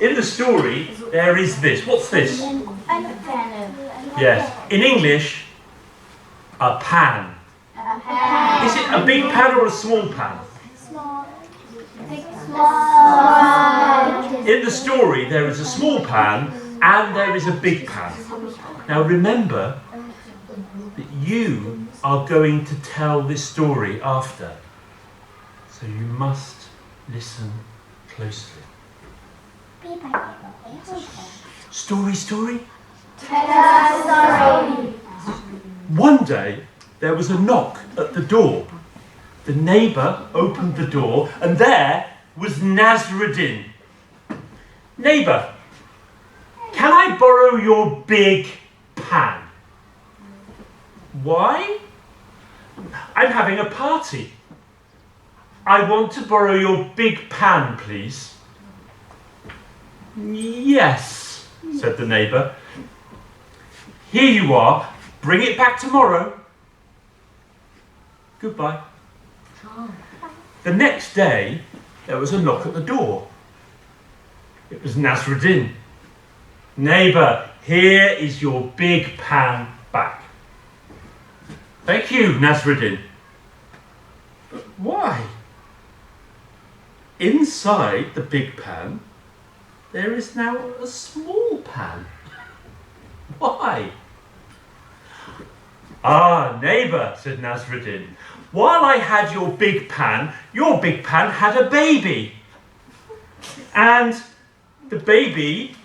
In the story, there is this. What's this? Yes. In English, a pan. Is it a big pan or a small pan? In the story, there is a small pan and there is a big pan. Now remember that you are going to tell this story after. So you must listen closely. Story? Tell us a story. One day, there was a knock at the door. The neighbour opened the door and there was Nasruddin. Neighbour, can I borrow your big pan? Why? I'm having a party. I want to borrow your big pan, please. Yes, said the neighbour. Here you are. Bring it back tomorrow. Goodbye. The next day, there was a knock at the door. It was Nasruddin. Neighbour, here is your big pan back. Thank you, Nasruddin. But why? Inside the big pan, there is now a small pan. Why? Ah, neighbour, said Nasruddin, while I had your big pan had a baby. And the baby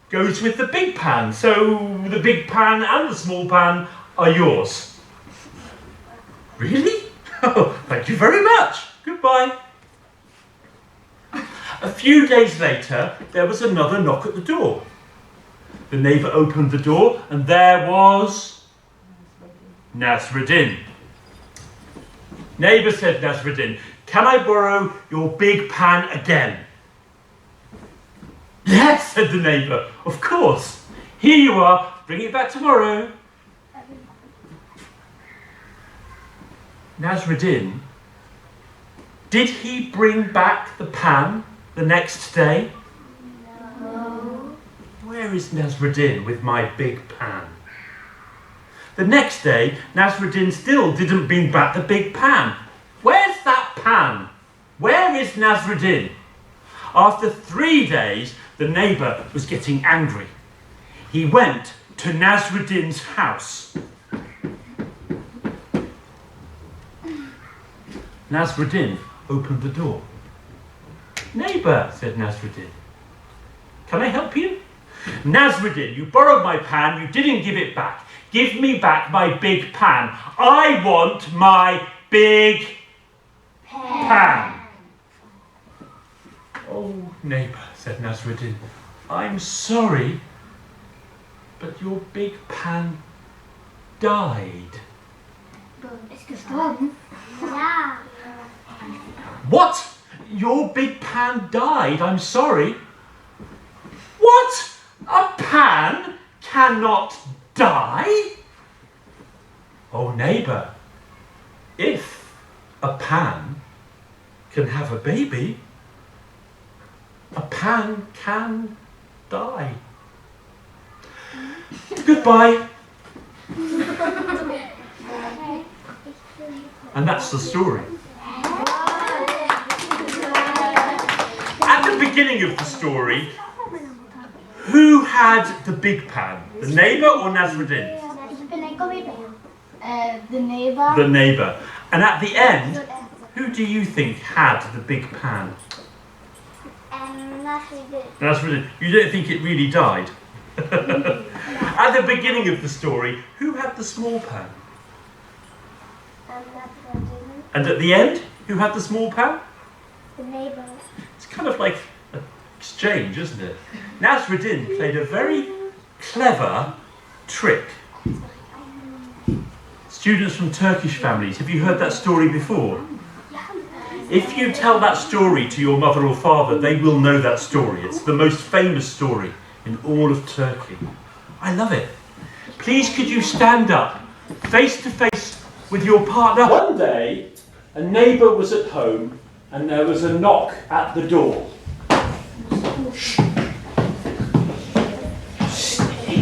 goes with the big pan, so the big pan and the small pan are yours. Really? Oh, thank you very much. Goodbye. A few days later, there was another knock at the door. The neighbour opened the door and there was Nasruddin. Neighbour, said Nasruddin, can I borrow your big pan again? Yes, said the neighbour, of course. Here you are, bring it back tomorrow. Nasruddin, did he bring back the pan the next day? No. Where is Nasruddin with my big pan? The next day, Nasruddin still didn't bring back the big pan. Where's that pan? Where is Nasruddin? After 3 days, the neighbour was getting angry. He went to Nasruddin's house. Nasruddin opened the door. Neighbour, said Nasruddin, can I help you? Nasruddin, you borrowed my pan, you didn't give it back. Give me back my big pan. I want my big pan. Oh, neighbour, said Nasruddin, I'm sorry, but your big pan died. What? Your big pan died? I'm sorry. What? A pan cannot die? Oh, neighbour, if a pan can have a baby, a pan can die. Goodbye. And that's the story. At the beginning of the story, who had the big pan? The neighbour or Nasruddin? The neighbour. The neighbour. And at the end, who do you think had the big pan? Nasruddin. You don't think it really died? At the beginning of the story, who had the small pan? And at the end, who had the small pan? The neighbour. It's kind of like an exchange, isn't it? Nasruddin played a very clever trick. Students from Turkish families, have you heard that story before? If you tell that story to your mother or father, they will know that story. It's the most famous story in all of Turkey. I love it. Please could you stand up, face to face with your partner? One day, a neighbour was at home and there was a knock at the door.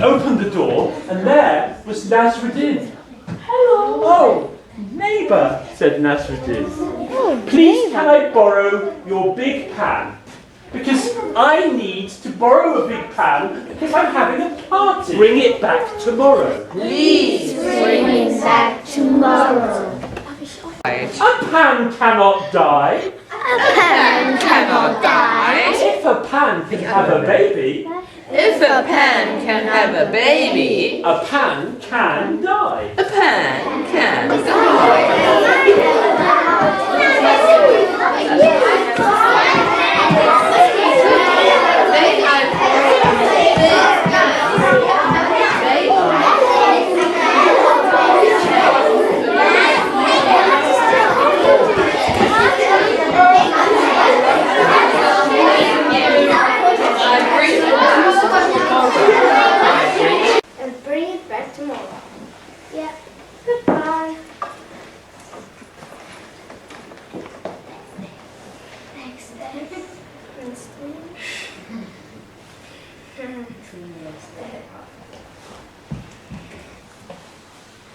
He opened the door, and there was Nasruddin. Hello. Oh, neighbour, said Nasruddin. Please can I borrow your big pan? Because I need to borrow a big pan because I'm having a party. Bring it back tomorrow. Please bring it back tomorrow. A pan cannot die. A pan cannot die. If a pan can have a baby, If a pan can have a baby, a pan can die. a pan can die. And bring it back tomorrow. Yeah. Goodbye. Next day.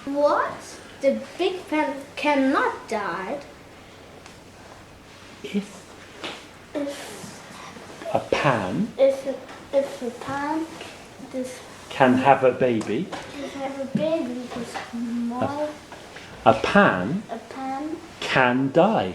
What? The big pan cannot die. If If a pan if a pan this can have a baby, have a baby is small, a pan a pan can die.